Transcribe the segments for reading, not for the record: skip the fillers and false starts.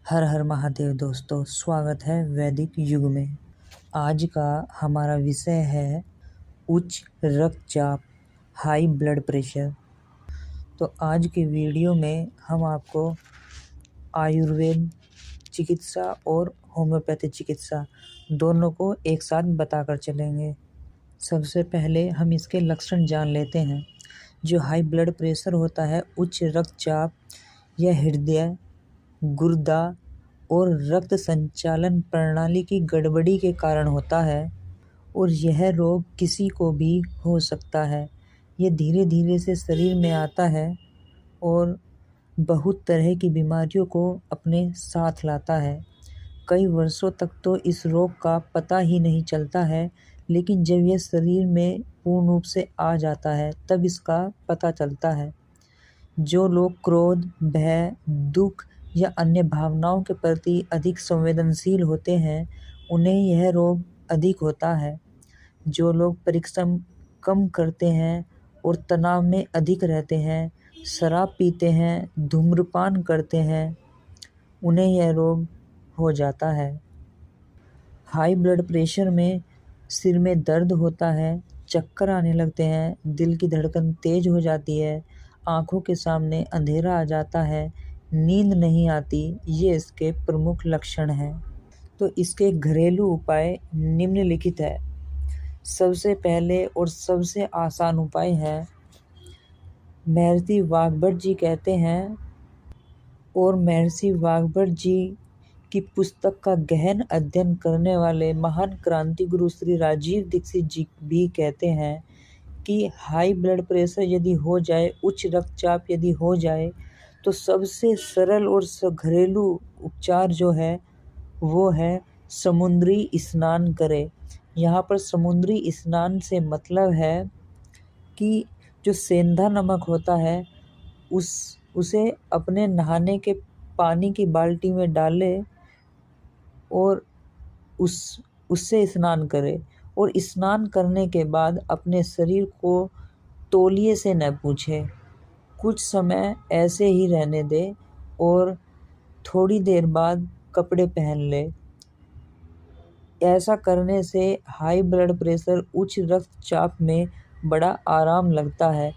हर हर महादेव दोस्तों, स्वागत है वैदिक युग में। आज का हमारा विषय है उच्च रक्तचाप, हाई ब्लड प्रेशर। तो आज के वीडियो में हम आपको आयुर्वेद चिकित्सा और होम्योपैथी चिकित्सा दोनों को एक साथ बताकर चलेंगे। सबसे पहले हम इसके लक्षण जान लेते हैं। जो हाई ब्लड प्रेशर होता है, उच्च रक्तचाप, यह हृदय, गुर्दा और रक्त संचालन प्रणाली की गड़बड़ी के कारण होता है और यह रोग किसी को भी हो सकता है। यह धीरे धीरे से शरीर में आता है और बहुत तरह की बीमारियों को अपने साथ लाता है। कई वर्षों तक तो इस रोग का पता ही नहीं चलता है, लेकिन जब यह शरीर में पूर्ण रूप से आ जाता है तब इसका पता चलता है। जो लोग क्रोध, भय, दुख या अन्य भावनाओं के प्रति अधिक संवेदनशील होते हैं, उन्हें यह रोग अधिक होता है। जो लोग परिश्रम कम करते हैं और तनाव में अधिक रहते हैं, शराब पीते हैं, धूम्रपान करते हैं, उन्हें यह रोग हो जाता है। हाई ब्लड प्रेशर में सिर में दर्द होता है, चक्कर आने लगते हैं, दिल की धड़कन तेज हो जाती है, आँखों के सामने अंधेरा आ जाता है, नींद नहीं आती। ये इसके प्रमुख लक्षण हैं। तो इसके घरेलू उपाय निम्नलिखित है। सबसे पहले और सबसे आसान उपाय है, महर्षि वाग्भट जी कहते हैं, और महर्षि वाग्भट जी की पुस्तक का गहन अध्ययन करने वाले महान क्रांति गुरु श्री राजीव दीक्षित जी भी कहते हैं कि हाई ब्लड प्रेशर यदि हो जाए, उच्च रक्तचाप यदि हो जाए, तो सबसे सरल और घरेलू उपचार जो है वो है समुद्री स्नान करें। यहाँ पर समुद्री स्नान से मतलब है कि जो सेंधा नमक होता है उसे अपने नहाने के पानी की बाल्टी में डालें और उससे स्नान करें। और स्नान करने के बाद अपने शरीर को तौलिए से न पोंछें। कुछ समय ऐसे ही रहने दें और थोड़ी देर बाद कपड़े पहन लें। ऐसा करने से हाई ब्लड प्रेशर, उच्च रक्तचाप में बड़ा आराम लगता है।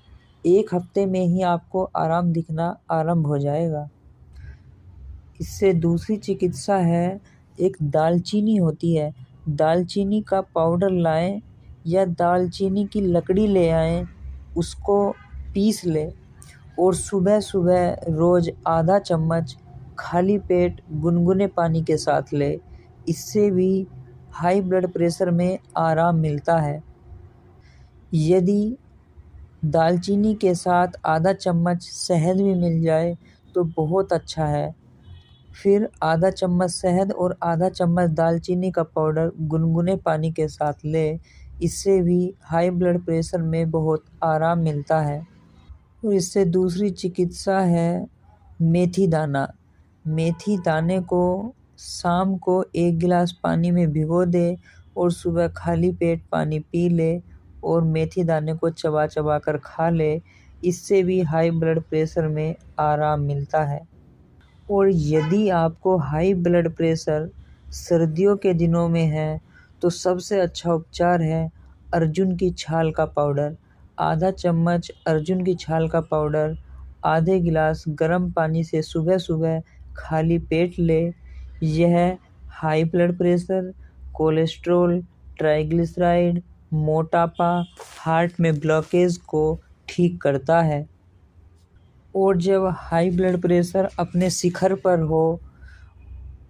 1 हफ्ते में ही आपको आराम दिखना आरंभ हो जाएगा। इससे दूसरी चिकित्सा है, एक दालचीनी होती है, दालचीनी का पाउडर लाएं या दालचीनी की लकड़ी ले आएं, उसको पीस लें और सुबह सुबह रोज़ आधा चम्मच खाली पेट गुनगुने पानी के साथ लें। इससे भी हाई ब्लड प्रेशर में आराम मिलता है। यदि दालचीनी के साथ आधा चम्मच शहद भी मिल जाए तो बहुत अच्छा है। फिर आधा चम्मच शहद और आधा चम्मच दालचीनी का पाउडर गुनगुने पानी के साथ लें। इससे भी हाई ब्लड प्रेशर में बहुत आराम मिलता है। और इससे दूसरी चिकित्सा है मेथी दाना। मेथी दाने को शाम को 1 गिलास पानी में भिगो दें और सुबह खाली पेट पानी पी लें और मेथी दाने को चबा चबा कर खा लें। इससे भी हाई ब्लड प्रेशर में आराम मिलता है। और यदि आपको हाई ब्लड प्रेशर सर्दियों के दिनों में है तो सबसे अच्छा उपचार है अर्जुन की छाल का पाउडर। आधा चम्मच अर्जुन की छाल का पाउडर आधे गिलास गर्म पानी से सुबह सुबह खाली पेट लें। यह high blood pressure, cholesterol, triglyceride, मोटापा, हार्ट में ब्लॉकेज को ठीक करता है। और जब हाई ब्लड प्रेशर अपने शिखर पर हो,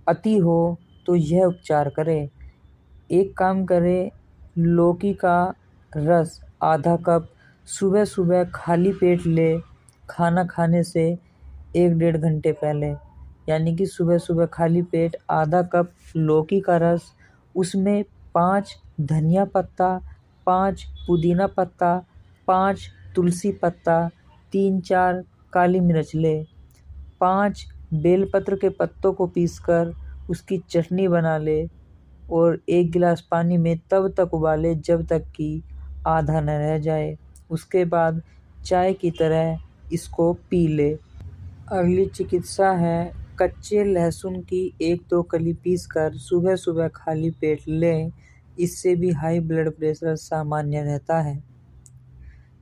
अति हो, तो यह उपचार करें। एक काम करें, लौकी का रस आधा कप सुबह सुबह खाली पेट लें, खाना खाने से 1-1.5 घंटे पहले। यानी कि सुबह सुबह खाली पेट आधा कप लौकी का रस, उसमें 5 धनिया पत्ता, 5 पुदीना पत्ता, 5 तुलसी पत्ता, 3-4 काली मिर्च लें। 5 बेलपत्र के पत्तों को पीसकर उसकी चटनी बना ले और 1 गिलास पानी में तब तक उबाले जब तक कि आधा न रह जाए। उसके बाद चाय की तरह इसको पी ले। अगली चिकित्सा है कच्चे लहसुन की 1-2 कली पीसकर सुबह सुबह खाली पेट लें। इससे भी हाई ब्लड प्रेशर सामान्य रहता है।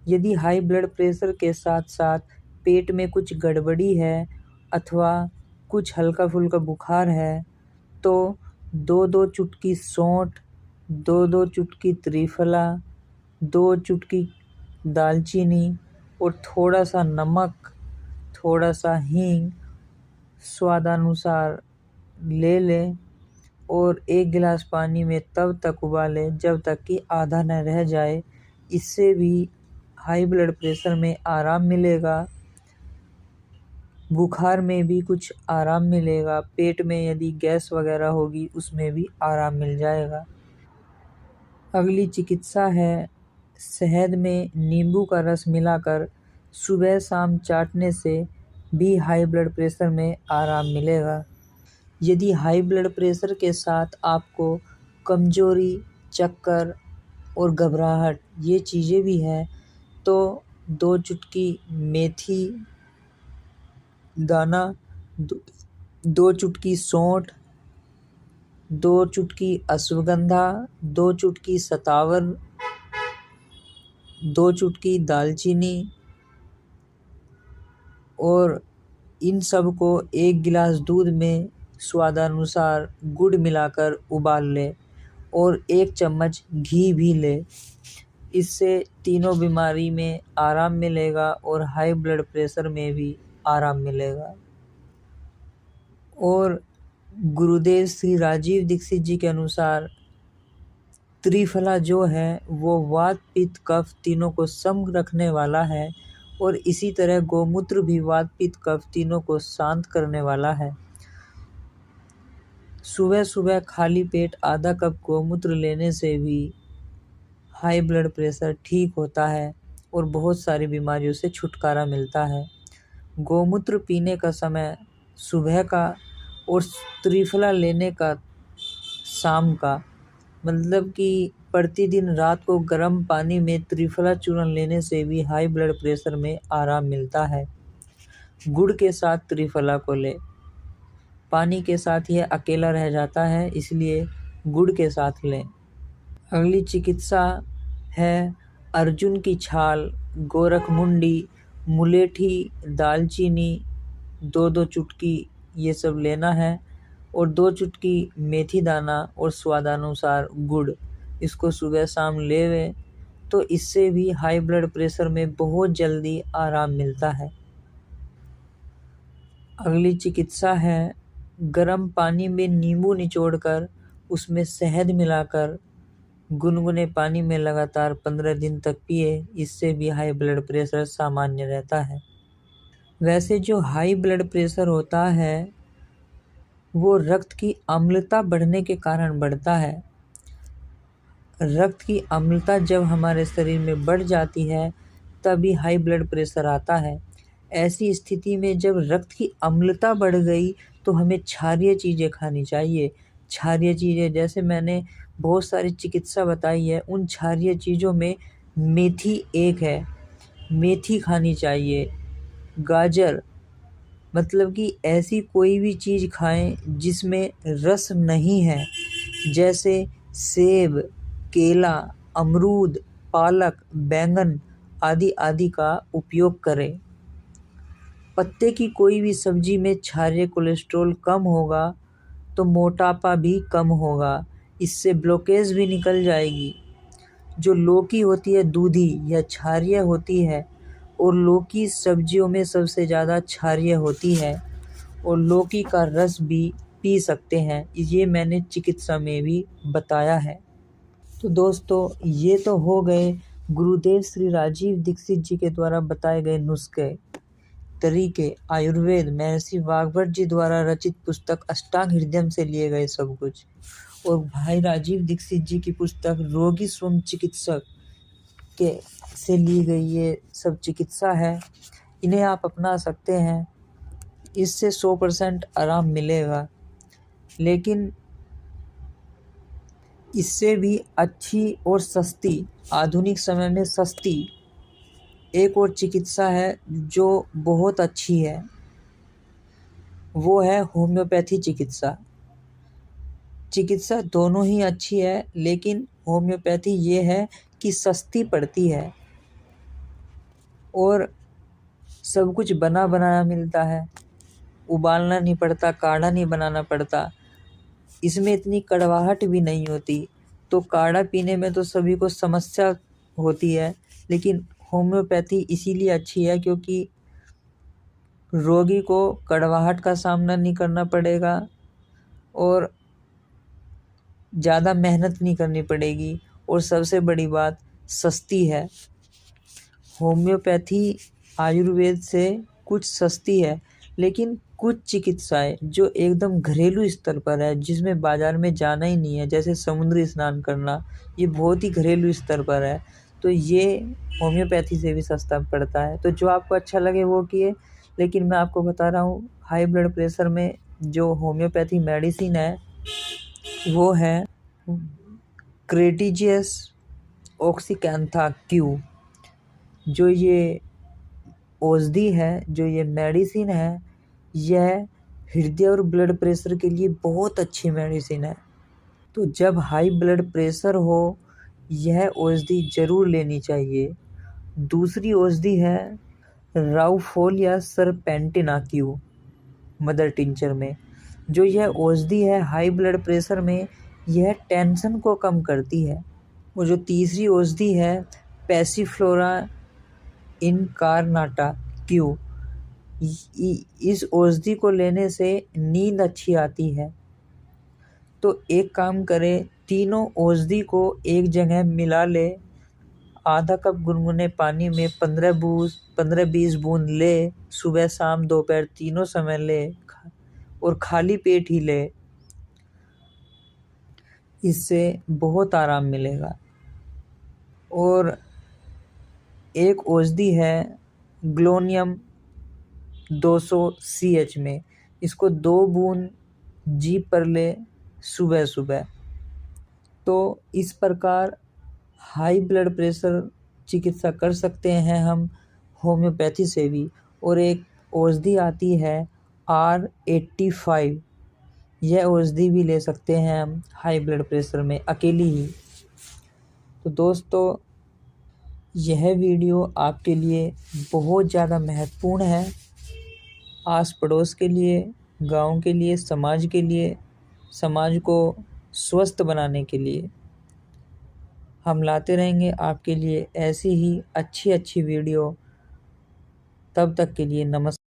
यदि हाई ब्लड प्रेशर के साथ साथ पेट में कुछ गड़बड़ी है अथवा कुछ हल्का फुल्का बुखार है तो 2-2 चुटकी सौंठ, 2-2 चुटकी त्रिफला, 2 चुटकी दालचीनी और थोड़ा सा नमक, थोड़ा सा हींग स्वादानुसार ले लें और 1 गिलास पानी में तब तक उबालें जब तक कि आधा न रह जाए। इससे भी हाई ब्लड प्रेशर में आराम मिलेगा, बुखार में भी कुछ आराम मिलेगा, पेट में यदि गैस वगैरह होगी उसमें भी आराम मिल जाएगा। अगली चिकित्सा है शहद में नींबू का रस मिलाकर सुबह शाम चाटने से भी हाई ब्लड प्रेशर में आराम मिलेगा। यदि हाई ब्लड प्रेशर के साथ आपको कमजोरी, चक्कर और घबराहट ये चीज़ें भी हैं तो 2 चुटकी मेथी दाना, 2 चुटकी सौंठ, 2 चुटकी अश्वगंधा, 2 चुटकी सतावर, 2 चुटकी दालचीनी और इन सब को 1 गिलास दूध में स्वादानुसार गुड़ मिलाकर उबाल लें और 1 चम्मच घी भी लें। इससे तीनों बीमारी में आराम मिलेगा और हाई ब्लड प्रेशर में भी आराम मिलेगा। और गुरुदेव श्री राजीव दीक्षित जी के अनुसार त्रिफला जो है वो वात, पित्त, कफ तीनों को सम रखने वाला है और इसी तरह गोमूत्र भी वात, पित्त, कफ तीनों को शांत करने वाला है। सुबह सुबह खाली पेट आधा कप गोमूत्र लेने से भी हाई ब्लड प्रेशर ठीक होता है और बहुत सारी बीमारियों से छुटकारा मिलता है। गोमूत्र पीने का समय सुबह का और त्रिफला लेने का शाम का, मतलब कि प्रतिदिन रात को गर्म पानी में त्रिफला चूर्ण लेने से भी हाई ब्लड प्रेशर में आराम मिलता है। गुड़ के साथ त्रिफला को लें, पानी के साथ यह अकेला रह जाता है इसलिए गुड़ के साथ लें। अगली चिकित्सा है अर्जुन की छाल, गोरखमुंडी, मुलेठी, दालचीनी 2-2 चुटकी ये सब लेना है और 2 चुटकी मेथी दाना और स्वादानुसार गुड़, इसको सुबह शाम लेवें तो इससे भी हाई ब्लड प्रेशर में बहुत जल्दी आराम मिलता है। अगली चिकित्सा है गर्म पानी में नींबू निचोड़कर उसमें शहद मिलाकर गुनगुने पानी में लगातार 15 दिन तक पिए। इससे भी हाई ब्लड प्रेशर सामान्य रहता है। वैसे जो हाई ब्लड प्रेशर होता है वो रक्त की अम्लता बढ़ने के कारण बढ़ता है। रक्त की अम्लता जब हमारे शरीर में बढ़ जाती है तभी हाई ब्लड प्रेशर आता है। ऐसी स्थिति में जब रक्त की अम्लता बढ़ गई तो हमें क्षारीय चीज़ें खानी चाहिए। क्षारीय चीज़ें जैसे मैंने बहुत सारी चिकित्सा बताई है, उन क्षारीय चीज़ों में मेथी एक है, मेथी खानी चाहिए। गाजर, मतलब कि ऐसी कोई भी चीज़ खाएं जिसमें रस नहीं है, जैसे सेब, केला, अमरूद, पालक, बैंगन आदि आदि का उपयोग करें। पत्ते की कोई भी सब्जी में क्षारीय कोलेस्ट्रॉल कम होगा तो मोटापा भी कम होगा, इससे ब्लॉकेज भी निकल जाएगी। जो लौकी होती है दूधी या क्षारीय होती है और लौकी सब्जियों में सबसे ज़्यादा क्षारीय होती है और लौकी का रस भी पी सकते हैं, ये मैंने चिकित्सा में भी बताया है। तो दोस्तों ये तो हो गए गुरुदेव श्री राजीव दीक्षित जी के द्वारा बताए गए नुस्खे, तरीके, आयुर्वेद, महर्षि वाग्भट जी द्वारा रचित पुस्तक अष्टांग हृदयम से लिए गए सब कुछ, और भाई राजीव दीक्षित जी की पुस्तक रोगी स्वयं चिकित्सक के से ली गई ये सब चिकित्सा है। इन्हें आप अपना सकते हैं, इससे 100% आराम मिलेगा। लेकिन इससे भी अच्छी और सस्ती, आधुनिक समय में सस्ती एक और चिकित्सा है जो बहुत अच्छी है, वो है होम्योपैथी चिकित्सा। चिकित्सा दोनों ही अच्छी है, लेकिन होम्योपैथी ये है कि सस्ती पड़ती है और सब कुछ बना बनाया मिलता है, उबालना नहीं पड़ता, काढ़ा नहीं बनाना पड़ता, इसमें इतनी कड़वाहट भी नहीं होती। तो काढ़ा पीने में तो सभी को समस्या होती है, लेकिन होम्योपैथी इसीलिए अच्छी है क्योंकि रोगी को कड़वाहट का सामना नहीं करना पड़ेगा और ज़्यादा मेहनत नहीं करनी पड़ेगी, और सबसे बड़ी बात सस्ती है। होम्योपैथी आयुर्वेद से कुछ सस्ती है, लेकिन कुछ चिकित्साएं जो एकदम घरेलू स्तर पर है, जिसमें बाज़ार में जाना ही नहीं है, जैसे समुद्री स्नान करना, ये बहुत ही घरेलू स्तर पर है, तो ये होम्योपैथी से भी सस्ता पड़ता है। तो जो आपको अच्छा लगे वो किए, लेकिन मैं आपको बता रहा हूँ हाई ब्लड प्रेशर में जो होम्योपैथी मेडिसिन है वो है क्रेटिजियस ऑक्सीकैंथा क्यू। जो ये औषधि है, जो ये मेडिसिन है, यह हृदय और ब्लड प्रेशर के लिए बहुत अच्छी मेडिसिन है। तो जब हाई ब्लड प्रेशर हो यह औषधि ज़रूर लेनी चाहिए। दूसरी औषधि है राउफोलिया सरपेंटिना क्यू मदर टिंचर में। जो यह औषधि है हाई ब्लड प्रेशर में, यह टेंशन को कम करती है। और जो तीसरी औषधि है पैसिफ्लोरा इनकार्नाटा क्यू, इस औषधि को लेने से नींद अच्छी आती है। तो एक काम करें, तीनों औषधि को एक जगह मिला ले, आधा कप गुनगुने पानी में 15-20 बूंद ले, सुबह शाम दोपहर तीनों समय ले और खाली पेट ही ले, इससे बहुत आराम मिलेगा। और एक औषधि है ग्लोनियम 200 CH में, इसको 2 बूंद जीभ पर ले सुबह सुबह। तो इस प्रकार हाई ब्लड प्रेशर चिकित्सा कर सकते हैं हम होम्योपैथी से भी। और एक औषधि आती है R85, यह औषधि भी ले सकते हैं हम हाई ब्लड प्रेशर में अकेली ही। तो दोस्तों, यह वीडियो आपके लिए बहुत ज़्यादा महत्वपूर्ण है, आस पड़ोस के लिए, गांव के लिए, समाज के लिए, समाज को स्वस्थ बनाने के लिए। हम लाते रहेंगे आपके लिए ऐसी ही अच्छी अच्छी वीडियो। तब तक के लिए नमस्कार।